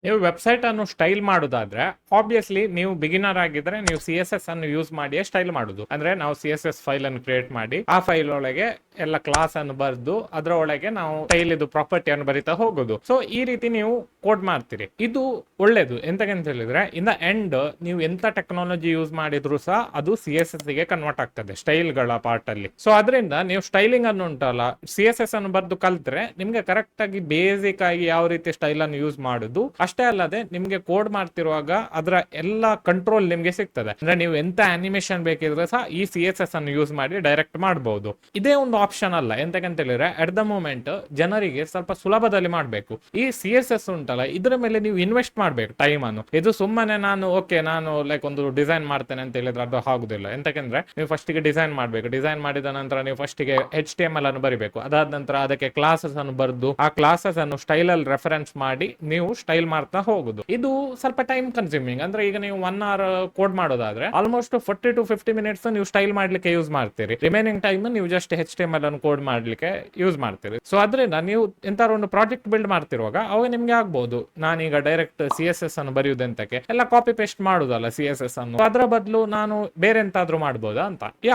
ನೀವು ವೆಬ್ಸೈಟ್ ಅನ್ನು ಸ್ಟೈಲ್ ಮಾಡೋದಾದ್ರೆ ಆಬ್ವಿಯಸ್ಲಿ ನೀವು ಬಿಗಿನರ್ ಆಗಿದ್ರೆ ನೀವು CSS ಅನ್ನು ಯೂಸ್ ಮಾಡಿ ಸ್ಟೈಲ್ ಮಾಡುದು. ಅಂದ್ರೆ ನಾವು CSS ಫೈಲ್ ಅನ್ನು ಕ್ರಿಯೇಟ್ ಮಾಡಿ ಆ ಫೈಲ್ ಒಳಗೆ ಎಲ್ಲ ಕ್ಲಾಸ್ ಅನ್ನು ಬರೆದು ಅದರ ಒಳಗೆ ನಾವು ಸ್ಟೈಲ್ ಇದು ಪ್ರಾಪರ್ಟಿಯನ್ನು ಬರಿತಾ ಹೋಗೋದು. ಸೊ ಈ ರೀತಿ ನೀವು ಕೋಡ್ ಮಾಡ್ತೀರಿ. ಇದು ಒಳ್ಳೇದು ಎಂತಕ್ಕಂತ ಹೇಳಿದ್ರೆ ಇನ್ ದ ಎಂಡ್ ನೀವು ಎಂತ ಟೆಕ್ನಾಲಜಿ ಯೂಸ್ ಮಾಡಿದ್ರು ಸಹ ಅದು CSS ಗೆ ಕನ್ವರ್ಟ್ ಆಗ್ತದೆ ಸ್ಟೈಲ್ ಗಳ ಪಾರ್ಟ್ ಅಲ್ಲಿ. ಸೊ ಅದರಿಂದ ನೀವು ಸ್ಟೈಲಿಂಗ್ ಅನ್ನು ಉಂಟಲ್ಲ CSS ಅನ್ನು ಬರೆದು ಕಲ್ತ್ರೆ ನಿಮ್ಗೆ ಕರೆಕ್ಟ್ ಆಗಿ ಬೇಸಿಕ್ ಆಗಿ ಯಾವ ರೀತಿ ಸ್ಟೈಲ್ ಅನ್ನು ಯೂಸ್ ಮಾಡುದು ಅಷ್ಟೇ ಅಲ್ಲದೆ ನಿಮ್ಗೆ ಕೋಡ್ ಮಾಡ್ತಿರುವಾಗ ಅದರ ಎಲ್ಲ ಕಂಟ್ರೋಲ್ ನಿಮ್ಗೆ ಸಿಗ್ತದೆ. ಅಂದ್ರೆ ನೀವು ಎಂತ ಅನಿಮೇಷನ್ ಬೇಕಿದ್ರೆ ಸಹ ಈ CSS ಅನ್ನು ಯೂಸ್ ಮಾಡಿ ಡೈರೆಕ್ಟ್ ಮಾಡಬಹುದು. ಇದೇ ಒಂದು ಆಪ್ಷನ್ ಅಲ್ಲ ಎಂತಕ್ಕಂತ ಹೇಳಿದ್ರೆ ಅಟ್ ದ ಮೂಮೆಂಟ್ ಜನರಿಗೆ ಸ್ವಲ್ಪ ಸುಲಭದಲ್ಲಿ ಮಾಡಬೇಕು. ಈ CSS ಉಂಟಲ್ಲ ಇದ್ರ ಮೇಲೆ ನೀವು ಇನ್ವೆಸ್ಟ್ ಮಾಡ್ಬೇಕು ಟೈಮ್ ಅನ್ನು. ಇದು ಸುಮ್ಮನೆ ನಾನು ಲೈಕ್ ಒಂದು ಡಿಸೈನ್ ಮಾಡ್ತೇನೆ ಅಂತ ಹೇಳಿದ್ರೆ ಅದು ಆಗುದಿಲ್ಲ. ಎಂತಕಂದ್ರೆ ನೀವು ಫಸ್ಟ್ ಗೆ ಡಿಸೈನ್ ಮಾಡ್ಬೇಕು. ಡಿಸೈನ್ ಮಾಡಿದ ನಂತರ ನೀವು ಫಸ್ಟ್ ಗೆ HTML ಅನ್ನು ಬರಿಬೇಕು. ಅದಾದ ನಂತರ ಅದಕ್ಕೆ ಕ್ಲಾಸಸ್ ಅನ್ನು ಬರೆದು ಆ ಕ್ಲಾಸಸ್ ಅನ್ನು ಸ್ಟೈಲ್ ಅಲ್ಲಿ ರೆಫರೆನ್ಸ್ ಮಾಡಿ ನೀವು ಸ್ಟೈಲ್ ಮಾಡ್ತಾ ಹೋಗುದು. ಇದು ಸ್ವಲ್ಪ ಟೈಮ್ ಕನ್ಸ್ಯೂಮಿಂಗ್. ಅಂದ್ರೆ ಈಗ ನೀವು 1 hour ಕೋಡ್ ಮಾಡೋದಾದ್ರೆ ಆಲ್ಮೋಸ್ಟ್ 40 to 50 minutes ನೀವು ಸ್ಟೈಲ್ ಮಾಡ್ಲಿಕ್ಕೆ ಯೂಸ್ ಮಾಡ್ತೀರಿ. ರಿಮೈನಿಂಗ್ ಟೈಮ್ ನೀವು ಜಸ್ಟ್ HTML ಅನ್ನು ಕೋಡ್ ಮಾಡ್ಲಿಕ್ಕೆ ಯೂಸ್ ಮಾಡ್ತೀರಿ. ಸೊ ಅದರಿಂದ ನೀವು ಎಂತಾರು ಒಂದು ಪ್ರಾಜೆಕ್ಟ್ ಬಿಲ್ಡ್ ಮಾಡ್ತಿರುವಾಗ ಅವಾಗ ನಿಮ್ಗೆ ಆಗ್ಬಹುದು ನಾನೀಗ ಡೈರೆಕ್ಟ್ CSS ಅನ್ನು ಬರೆಯುವುದೆಂತಕ್ಕೆ ಎಲ್ಲ ಕಾಪಿ ಪೇಸ್ಟ್ ಮಾಡುದಲ್ಲ CSS ಅನ್ನು. ಅದರ ಬದಲು ನಾನು ಬೇರೆ ಎಂತಾದ್ರೂ ಮಾಡ್ಬೋದಾ ಅಂತ.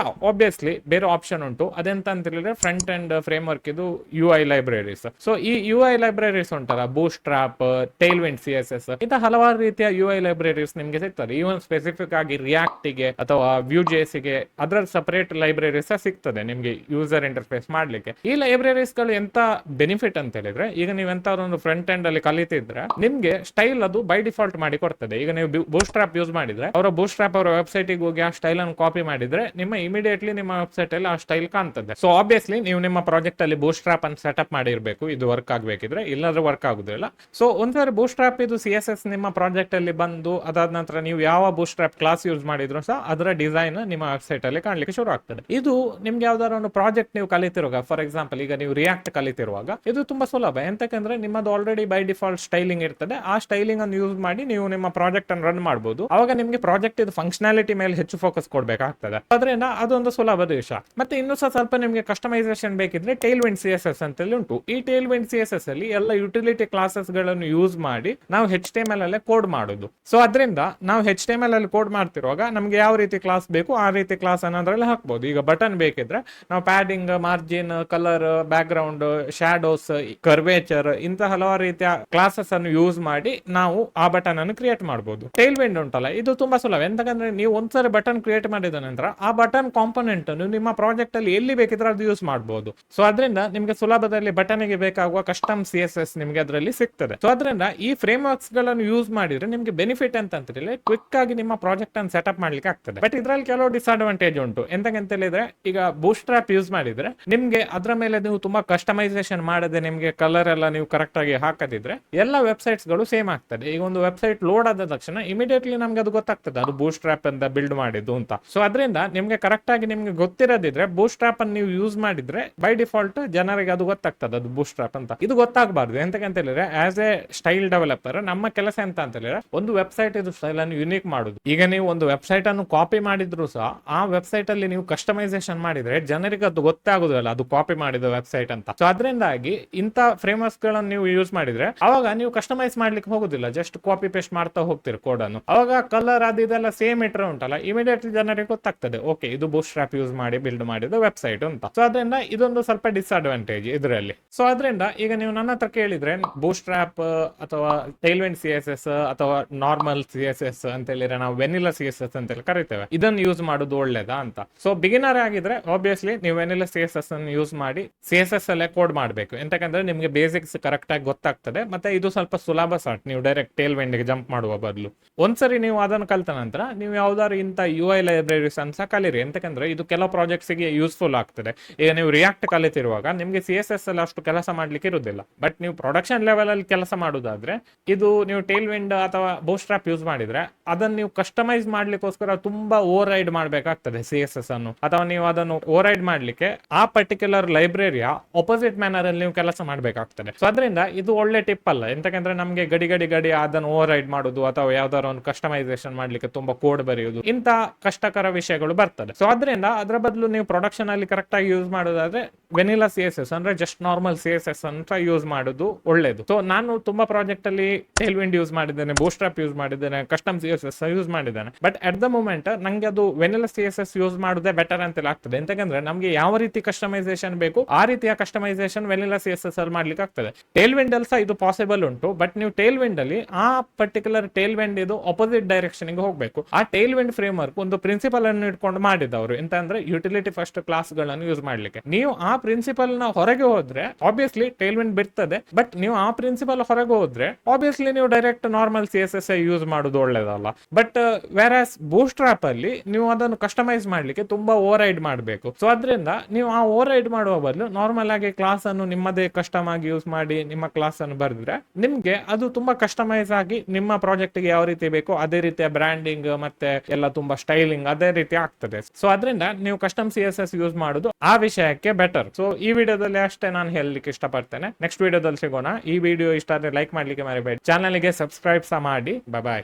ಆಬ್ವಿಯಸ್ಲಿ ಬೇರೆ ಆಪ್ಷನ್ ಉಂಟು. ಅದೆಂತ ಅಂತ ಹೇಳಿದ್ರೆ ಫ್ರಂಟ್ ಅಂಡ್ ಫ್ರೇಮ್ ವರ್ಕ್ ಇದು UI ಲೈಬ್ರರೀಸ್. ಸೊ ಈ UI ಲೈಬ್ರರೀಸ್ ಉಂಟಲ್ಲ ಬೂಸ್ಟ್ ಟ್ರಾಪ್, ಟೈಲ್ವಿಂಡ್ CSS ಇಂತ ಹಲವಾರು ರೀತಿಯ UI ಲೈಬ್ರರೀಸ್ ನಿಮ್ಗೆ ಸಿಗ್ತದೆ. ಈವನ್ ಸ್ಪೆಸಿಫಿಕ್ ಆಗಿ ರಿಯಾಕ್ಟ್ ಗೆ ಅಥವಾ Vue.js ಗೆ ಅದರ ಸಪರೇಟ್ ಲೈಬ್ರರೀಸ್ ಸಿಗ್ತದೆ ನಿಮ್ಗೆ ಯೂಸರ್ ಇಂಟರ್ಫೇಸ್ ಮಾಡ್ಲಿಕ್ಕೆ. ಈ ಲೈಬ್ರರೀಸ್ ಗಳು ಎಂತ ಬೆನಿಫಿಟ್ ಅಂತ ಹೇಳಿದ್ರೆ ಈಗ ನೀವು ಎಂತಾದ್ರು ಒಂದು ಫ್ರಂಟ್ ಎಂಡ್ ಅಲ್ಲಿ ಕಲಿತಿದ್ರೆ ನಿಮ್ಗೆ ಸ್ಟೈಲ್ ಅದು ಬೈ ಡಿಫಾಲ್ಟ್ ಮಾಡಿ ಕೊಡ್ತದೆ. ಈಗ ನೀವು ಬೂಸ್ಟ್ ಟ್ರಾಪ್ ಯೂಸ್ ಮಾಡಿದ್ರೆ ಅವರ ಬೂಸ್ಟ್ ಟ್ರಾಪ್ ಅವರ ವೆಬ್ಸೈಟ್ ಗೆ ಹೋಗಿ ಆ ಸ್ಟೈಲ್ ಅನ್ನು ಕಾಪಿ ಮಾಡಿದ್ರೆ ಇಮಿಡಿಯೇಟ್ಲಿ ನಿಮ್ಮ ವೆಬ್ಸೈಟ್ ಅಲ್ಲಿ ಆ ಸ್ಟೈಲ್ ಕಾಣ್ತದೆ. ಸೊ ಆಬ್ವಿಯಸ್ಲಿ ನೀವು ನಿಮ್ಮ ಪ್ರಾಜೆಕ್ಟ್ ಅಲ್ಲಿ ಬೂಸ್ಟ್ ಟ್ರಾಪ್ ಅನ್ನು ಸೆಟಪ್ ಮಾಡಿರ್ಬೇಕು ಇದು ವರ್ಕ್ ಆಗ್ಬೇಕಿದ್ರೆ, ಇಲ್ಲಾಂದ್ರೆ ವರ್ಕ್ ಆಗುದಿಲ್ಲ. ಸೊ ಒಂದ್ಸರಿ ಬೂಸ್ಟ್ ಟ್ರಾಪ್ ಇದು CSS ನಿಮ್ಮ ಪ್ರಾಜೆಕ್ಟ್ ಅಲ್ಲಿ ಬಂದು ಅದಾದ ನಂತರ ನೀವು ಯಾವ ಬೂಸ್ಟ್ ಟ್ರಾಪ್ ಕ್ಲಾಸ್ ಯೂಸ್ ಮಾಡಿದ್ರು ಸಹ ಅದರ ಡಿಸೈನ್ ನಿಮ್ಮ ವೆಬ್ಸೈಟ್ ಅಲ್ಲಿ ಕಾಣ್ಲಿಕ್ಕೆ ಶುರು ಆಗ್ತದೆ. ಇದು ನಿಮ್ಗೆ ಯಾವ್ದಾದ್ರು ಒಂದು ಪ್ರಾಜೆಕ್ಟ್ ನೀವು ಕಲಿತಿರುವಾಗ, ಫಾರ್ ಎಕ್ಸಾಂಪಲ್ ಈಗ ನೀವು ರಿಯಾಕ್ಟ್ ಕಲಿತಿರುವಾಗ ಇದು ತುಂಬಾ ಸುಲಭ. ಎಂತಕಂದ್ರೆ ನಿಮ್ಮದು ಆಲ್ರೆಡಿ ಬೈ ಡಿಫಾಲ್ಟ್ ಸ್ಟೈಲಿಂಗ್ ಇರ್ತದೆ. ಆ ಸ್ಟೈಲಿಂಗ್ ಅನ್ನು ಯೂಸ್ ಮಾಡಿ ನೀವು ನಿಮ್ಮ ಪ್ರಾಜೆಕ್ಟ್ ಅನ್ನು ರನ್ ಮಾಡಬಹುದು. ಅವಾಗ ನಿಮ್ಗೆ ಪ್ರಾಜೆಕ್ಟ್ ಇದು ಫಂಕ್ಷನಾಲಿಟಿ ಮೇಲೆ ಹೆಚ್ಚು ಫೋಕಸ್ ಕೊಡ್ಬೇಕಾಗ್ತದೆ. ಅದರಿಂದ ಅದೊಂದು ಸುಲಭದ ವಿಷಯ. ಮತ್ತೆ ಇನ್ನೂ ಸಹ ಸ್ವಲ್ಪ ನಿಮ್ಗೆ ಕಸ್ಟಮೈಸೇಷನ್ ಬೇಕಿದ್ರೆ ಟೈಲ್ವಿಂಡ್ CSS ಅಂತೇಳಿ ಉಂಟು. ಈ ಟೈಲ್ವಿಂಡ್ CSS ಅಲ್ಲಿ ಎಲ್ಲ ಯುಟಿಲಿಟಿ ಕ್ಲಾಸಸ್ ಗಳನ್ನು ಯೂಸ್ ಮಾಡಿ ನಾವು HTML ಅಲ್ಲೇ ಕೋಡ್ ಮಾಡೋದು. ಸೊ ಅದರಿಂದ ನಾವು HTML ಅಲ್ಲಿ ಕೋಡ್ ಮಾಡ್ತಿರುವಾಗ ನಮ್ಗೆ ಯಾವ ರೀತಿ ಕ್ಲಾಸ್ ಬೇಕು ಆ ರೀತಿ ಕ್ಲಾಸ್ ಅನ್ನೋದ್ರಲ್ಲಿ ಹಾಕ್ಬಹುದು. ಈಗ ಬಟನ್ ಬೇಕಿದ್ರೆ ನಾವು padding, margin, colour, back ground, shadows, curvature ಇಂತ ಹಲವಾರು ರೀತಿಯ ಕ್ಲಾಸಸ್ ಅನ್ನು ಯೂಸ್ ಮಾಡಿ ನಾವು ಆ ಬಟನ್ ಅನ್ನು ಕ್ರಿಯೇಟ್ ಮಾಡಬಹುದು. ಟೈಲ್ವಿಂಡ್ ಉಂಟಲ್ಲ ಇದು ತುಂಬಾ ಸುಲಭ. ಎಂತಕಂದ್ರೆ ನೀವು ಒಂದ್ಸರಿ ಬಟನ್ ಕ್ರಿಯೇಟ್ ಮಾಡಿದ ನಂತರ ಆ ಬಟನ್ ಕಾಂಪೋನೆಂಟ್ ಅನ್ನು ನಿಮ್ಮ ಪ್ರಾಜೆಕ್ಟ್ ಅಲ್ಲಿ ಎಲ್ಲಿ ಬೇಕಿದ್ರೆ ಅದು ಯೂಸ್ ಮಾಡಬಹುದು. ಸೊ ಅದರಿಂದ ನಿಮ್ಗೆ ಸುಲಭದಲ್ಲಿ ಬಟನ್ ಗೆ ಬೇಕಾಗುವ ಕಸ್ಟಮ್ CSS ನಿಮ್ಗೆ ಅದರಲ್ಲಿ ಸಿಗ್ತದೆ. ಸೊ ಅದರಿಂದ ಈ ಫ್ರೇಮ್ ವರ್ಕ್ಸ್ ಗಳನ್ನು ಯೂಸ್ ಮಾಡಿದ್ರೆ ನಿಮ್ಗೆ ಬೆನಿಫಿಟ್ ಅಂತ ಹೇಳಿದ್ರೆ ಕ್ವಿಕ್ ಆಗಿ ನಿಮ್ಮ ಪ್ರಾಜೆಕ್ಟ್ ಅನ್ನು ಸೆಟಪ್ ಮಾಡ್ಲಿಕ್ಕೆ ಆಗ್ತದೆ. ಬಟ್ ಇದ್ರಲ್ಲಿ ಕೆಲವು ಡಿಸ್ಅಡ್ವಾಂಟೇಜ್ ಉಂಟು. ಎಂತಂತ ಹೇಳಿದ್ರೆ ಈಗ ಬೂಸ್ಟ್ ಟ್ರಾಪ್ ಯೂಸ್ ಮಾಡಿದ್ರೆ ನಿಮ್ಗೆ ಅದರ ಮೇಲೆ ನೀವು ತುಂಬಾ ಕಸ್ಟಮೈಸೇಷನ್ ಮಾಡದೆ ನಿಮ್ಗೆ ಕಲರ್ ಎಲ್ಲ ನೀವು ಕರೆಕ್ಟ್ ಆಗಿ ಹಾಕದಿದ್ರೆ ಎಲ್ಲ ವೆಬ್ಸೈಟ್ಸ್ ಗಳು ಸೇಮ್ ಆಗ್ತದೆ. ಈಗ ಒಂದು ವೆಬ್ಸೈಟ್ ಲೋಡ್ ಆದ ತಕ್ಷಣ ಇಮಿಡಿಯೇಟ್ಲಿ ನಮ್ಗೆ ಅದು ಗೊತ್ತಾಗ್ತದೆ ಅದು ಬೂಸ್ಟ್ ಟ್ರಾಪ್ ಅಂತ ಬಿಲ್ಡ್ ಮಾಡಿದ್ದು ಅಂತ. ಸೊ ಅದರಿಂದ ನಿಮ್ಗೆ ಕರೆಕ್ಟ್ ಆಗಿ ನಿಮ್ಗೆ ಗೊತ್ತಿರೋದಿದ್ರೆ ಬೂಸ್ಟ್ ಟ್ರಾಪ್ ಅನ್ನು ನೀವು ಯೂಸ್ ಮಾಡಿದ್ರೆ ಬೈ ಡಿಫಾಲ್ಟ್ ಜನರಿಗೆ ಅದು ಗೊತ್ತಾಗ್ತದೆ ಅದು ಬೂಸ್ಟ್ ಟ್ರಾಪ್ ಅಂತ. ಇದು ಗೊತ್ತಾಗಬಾರ್ದು. ಎಂತಕ್ಕಂತ ಹೇಳಿದ್ರೆ ಆಸ್ ಎ ಸ್ಟೈಲ್ ಡೆವಲಪರ್ ನಮ್ಮ ಕೆಲಸ ಎಂತ ಅಂತ ಹೇಳಿದ್ರೆ ಒಂದು ವೆಬ್ಸೈಟ್ ಇದು ಸ್ಟೈಲ್ ಅನ್ನು ಯುನಿಕ್ ಮಾಡುದು. ಈಗ ನೀವು ಒಂದು ವೆಬ್ಸೈಟ್ ಅನ್ನು ಕಾಪಿ ಮಾಡಿದ್ರು ಸಹ ಆ ವೆಬ್ಸೈಟ್ ಅಲ್ಲಿ ನೀವು ಕಸ್ಟಮೈಸೇಷನ್ ಮಾಡಿದ್ರೆ ಜನರಿಗೆ ಅದು ಗೊತ್ತಾಗುದಿಲ್ಲ ಅದು ಕಾಪಿ ಮಾಡಿದ ವೆಬ್ಸೈಟ್ ಅಂತ. ಸೊ ಅದರಿಂದಾಗಿ ಇಂತ ಫ್ರೇಮ್ ವರ್ಕ್ಸ್ ಗಳನ್ನು ನೀವು ಯೂಸ್ ಮಾಡಿದ್ರೆ ಅವಾಗ ನೀವು ಕಸ್ಟಮೈಸ್ ಮಾಡ್ಲಿಕ್ಕೆ ಹೋಗುದಿಲ್ಲ, ಜಸ್ಟ್ ಕಾಪಿ ಪೇಸ್ಟ್ ಮಾಡ್ತಾ ಹೋಗ್ತೀರಿ ಕೋಡ್ ಅನ್ನು. ಅವಾಗ ಕಲರ್ ಅದು ಇದೆಲ್ಲ ಸೇಮ್ ಇಟ್ರೆ ಉಂಟಲ್ಲ ಇಮಿಡಿಯೇಟ್ಲಿ ಜನರಿಗೆ ಗೊತ್ತಾಗ್ತದೆ ಓಕೆ ಇದು ಬೂಸ್ಟ್ ಟ್ರಾಪ್ ಯೂಸ್ ಮಾಡಿ ಬಿಲ್ಡ್ ಮಾಡಿದ ವೆಬ್ಸೈಟ್ ಅಂತ. ಸೊ ಅದರಿಂದ ಇದೊಂದು ಸ್ವಲ್ಪ ಡಿಸ್ಅಡ್ವಾಂಟೇಜ್ ಇದರಲ್ಲಿ. ಸೊ ಅದರಿಂದ ಈಗ ನೀವು ನನ್ನ ಹತ್ರ ಕೇಳಿದ್ರೆ ಬೂಸ್ಟ್ ಟ್ರಾಪ್ ಅಥವಾ ಟೈಲ್ವಿಂಡ್ CSS ಅಥವಾ ನಾರ್ಮಲ್ CSS ಅಂತ ಹೇಳಿದ್ರೆ ನಾವು ವೆನಿಲಾ CSS ಅಂತ ಹೇಳಿ ಕರಿತೇವೆ, ಇದನ್ನು ಯೂಸ್ ಮಾಡೋದು ಒಳ್ಳೇದಾ ಅಂತ. ಸೊ ಬಿಗಿನರ್ ಆಗಿದ್ರೆ ಆಬ್ವಿಯಸ್ಲಿ ನೀವು ವೆನಿಲಾ CSS ಅನ್ನು ಯೂಸ್ ಮಾಡಿ CSS ಅಲ್ಲೇ ಕೋಡ್ ಮಾಡಬೇಕು. ಎಂತಕಂದ್ರೆ ನಿಮ್ಗೆ ಬೇಸಿಕ್ಸ್ ಕರೆಕ್ಟ್ ಆಗಿ ಗೊತ್ತಾಗ್ತದೆ. ಮತ್ತೆ ಇದು ಸ್ವಲ್ಪ ಸುಲಭ ಸಾಟ್ ನೀವು ಡೈರೆಕ್ಟ್ ಟೈಲ್ವಿಂಡ್ ಗೆ ಜಂಪ್ ಮಾಡುವ ಬದಲು. ಒಂದ್ಸರಿ ನೀವು ಅದನ್ನು ಕಲ್ತ ನಂತರ ನೀವು ಯಾವ್ದಾದ್ರು ಇಂತ UI ಲೈಬ್ರರೀಸ್ ಅಂತ ಕಲೀರಿ. ಎಂತಕಂದ್ರೆ ಇದು ಕೆಲವು ಪ್ರಾಜೆಕ್ಟ್ಸ್ ಗೆ ಯೂಸ್ಫುಲ್ ಆಗ್ತದೆ. ಈಗ ನೀವು ರಿಯಾಕ್ಟ್ ಕಲಿತಿರುವಾಗ ನಿಮ್ಗೆ CSS ಅಲ್ಲಿ ಅಷ್ಟು ಕೆಲಸ ಮಾಡ್ಲಿಕ್ಕೆ ಇರುವುದಿಲ್ಲ. ಬಟ್ ನೀವು ಪ್ರೊಡಕ್ಷನ್ ಲೆವೆಲ್ ಅಲ್ಲಿ ಕೆಲಸ ಮಾಡುದಾದ್ರೆ ಇದು ನೀವು ಟೈಲ್ವಿಂಡ್ ಅಥವಾ ಬೂಸ್ಟ್ ಟ್ರಾಪ್ ಯೂಸ್ ಮಾಡಿದ್ರೆ ಅದನ್ನು ನೀವು ಕಸ್ಟಮೈಸ್ ಮಾಡ್ಲಿಕ್ಕೋಸ್ಕರ ತುಂಬಾ ಓವರ್ ರೈಡ್ ಮಾಡ್ಬೇಕಾಗ್ತದೆ CSS ಅನ್ನು. ಅಥವಾ ನೀವು ಅದನ್ನು ಓವರ್ ರೈಡ್ ಮಾಡ್ಲಿಕ್ಕೆ ಆ ಪರ್ಟಿಕ್ಯುಲರ್ ಲೈಬ್ರರಿಯ ಆಪೋಸಿಟ್ ಮ್ಯಾನರ್ ಅಲ್ಲಿ ನೀವು ಕೆಲಸ ಮಾಡ್ಬೇಕಾಗ್ತದೆ. ಸೊ ಅದರಿಂದ ಇದು ಒಳ್ಳೆ ಟಿಪ್ ಅಲ್ಲ. ಎಂತಕಂದ್ರೆ ನಮ್ಗೆ ಗಡಿ ಅದನ್ನು ಓವರ್ ರೈಡ್ ಮಾಡುದು ಅಥವಾ ಯಾವ್ದಾದ್ರು ಒಂದು ಕಸ್ಟಮೈಸೇಷನ್ ಮಾಡ್ಲಿಕ್ಕೆ ತುಂಬಾ ಕೋಡ್ ಬರೆಯುವುದು ಇಂತ ಕಷ್ಟಕರ ವಿಷಯಗಳು ಬರ್ತದೆ. ಸೊ ಅದರಿಂದ ಅದರ ಬದಲು ನೀವು ಪ್ರೊಡಕ್ಷನ್ ಅಲ್ಲಿ ಕರೆಕ್ಟ್ ಆಗಿ ಯೂಸ್ ಮಾಡೋದಾದ್ರೆ ವೆನಿಲಾ CSS ಅಂದ್ರೆ ಜಸ್ಟ್ ನಾರ್ಮಲ್ CSS ಅಂತ ಯೂಸ್ ಮಾಡೋದು ಒಳ್ಳೇದು. ಸೊ ನಾನು ತುಂಬಾ ಪ್ರಾಜೆಕ್ಟ್ ಅಲ್ಲಿ ಅಲ್ಲಿ ಟೇಲ್ ವಿಂಡ್ ಯೂಸ್ ಮಾಡಿದ್ದೇನೆ, ಬೂಟ್ಸ್ಟ್ರಾಪ್ ಯೂಸ್ ಮಾಡಿದ್ದೇನೆ, ಕಸ್ಟಮ್ CSS ಯೂಸ್ ಮಾಡಿದ್ದೇನೆ. ಬಟ್ ಅಟ್ ದ ಮೂಮೆಂಟ್ ನಂಗೆ ಅದು ವೆನಿಲಾ CSS ಯೂಸ್ ಮಾಡುದೇ ಬೆಟರ್ ಅಂತ ಆಗ್ತದೆ. ಎಂತಂದ್ರೆ ನಮ್ಗೆ ಯಾವ ರೀತಿ ಕಸ್ಟಮೈಸೇಷನ್ ಬೇಕು ಆ ರೀತಿಯ ಕಸ್ಟಮೈಸೇಷನ್ ವೆನಿಲಾ CSS ಅಲ್ಲಿ ಮಾಡ್ಲಿಕ್ಕೆ ಆಗ್ತದೆ. ಟೇಲ್ ವಿಂಡ್ ಅಲ್ಲಿ ಸಹ ಇದು ಪಾಸಿಬಲ್ ಉಂಟು. ಬಟ್ ನೀವು ಟೇಲ್ ವಿಂಡ್ ಅಲ್ಲಿ ಆ ಪರ್ಟಿಕ್ಯುಲರ್ ಟೇಲ್ ವಿಂಡ್ ಇದು ಅಪೋಸಿಟ್ ಡೈರೆಕ್ಷನ್ ಗೆ ಹೋಗಬೇಕು. ಆ ಟೇಲ್ ವಿಂಡ್ ಫ್ರೇಮ್ ವರ್ಕ್ ಒಂದು ಪ್ರಿನ್ಸಿಪಲ್ ಅನ್ನು ಇಟ್ಕೊಂಡು ಮಾಡಿದವರು ಎಂತ ಅಂದ್ರೆ ಯುಟಿಲಿಟಿ ಫಸ್ಟ್ ಕ್ಲಾಸ್ ಗಳನ್ನು ಯೂಸ್ ಮಾಡ್ಲಿಕ್ಕೆ. ನೀವು ಆ ಪ್ರಿನ್ಸಿಪಲ್ ನ ಹೊರಗೆ ಹೋದ್ರೆ ಆಬ್ವಿಯಸ್ಲಿ ಟೇಲ್ ವಿಂಡ್ ಬಿಡ್ತದೆ. ಬಟ್ ನೀವು ಆ ಪ್ರಿನ್ಸಿಪಲ್ ಹೊರಗೆ ಹೋದ್ರೆ ಆಬ್ವಿಯಸ್ಲಿ ನೀವು ಡೈರೆಕ್ಟ್ ನಾರ್ಮಲ್ CSS ಯೂಸ್ ಮಾಡೋದು ಒಳ್ಳೇದಲ್ಲ. ಬಟ್ ವೆರಾಸ್ ಬೂಟ್ಸ್ಟ್ರಾಪ್ ಅಲ್ಲಿ ನೀವು ಅದನ್ನು ಕಸ್ಟಮೈಸ್ ಮಾಡ್ಲಿಕ್ಕೆ ತುಂಬಾ ಓವರ್ ರೈಡ್ ಮಾಡಬೇಕು. ಸೊ ಅದರಿಂದ ನೀವು ಆ ಓವರ್ ರೈಡ್ ಮಾಡುವ ಬದಲು ನಾರ್ಮಲ್ ಆಗಿ ಕ್ಲಾಸ್ ಅನ್ನು ನಿಮ್ಮದೇ ಕಸ್ಟಮ್ ಆಗಿ ಯೂಸ್ ಮಾಡಿ ನಿಮ್ಮ ಕ್ಲಾಸ್ ಅನ್ನು ಬರೆದ್ರೆ ನಿಮ್ಗೆ ಅದು ತುಂಬಾ ಕಸ್ಟಮೈಸ್ ಆಗಿ ನಿಮ್ಮ ಪ್ರಾಜೆಕ್ಟ್ ಗೆ ಯಾವ ರೀತಿ ಬೇಕು ಅದೇ ರೀತಿಯ ಬ್ರ್ಯಾಂಡಿಂಗ್ ಮತ್ತೆ ಎಲ್ಲ ತುಂಬಾ ಸ್ಟೈಲಿಂಗ್ ಅದೇ ರೀತಿ ಆಗ್ತದೆ. ಸೊ ಅದರಿಂದ ನೀವು ಕಸ್ಟಮ್ CSS ಯೂಸ್ ಮಾಡೋದು ಆ ವಿಷಯಕ್ಕೆ ಬೆಟರ್. ಸೊ ಈ ವಿಡಿಯೋದಲ್ಲಿ ಅಷ್ಟೇ ನಾನು ಹೇಳಲಿಕ್ಕೆ ಇಷ್ಟಪಡ್ತೇನೆ. ನೆಕ್ಸ್ಟ್ ವಿಡಿಯೋದಲ್ಲಿ ಸಿಗೋಣ. ಈ ವಿಡಿಯೋ ಇಷ್ಟ ಆದ್ರೆ ಲೈಕ್ ಮಾಡ್ಲಿಕ್ಕೆ ಮರಿಬೇಡಿ. ಚಾನಲ್ಗೆ ಸಬ್ಸ್ಕ್ರೈಬ್ ಸಹ ಮಾಡಿ. ಬಾಯ್.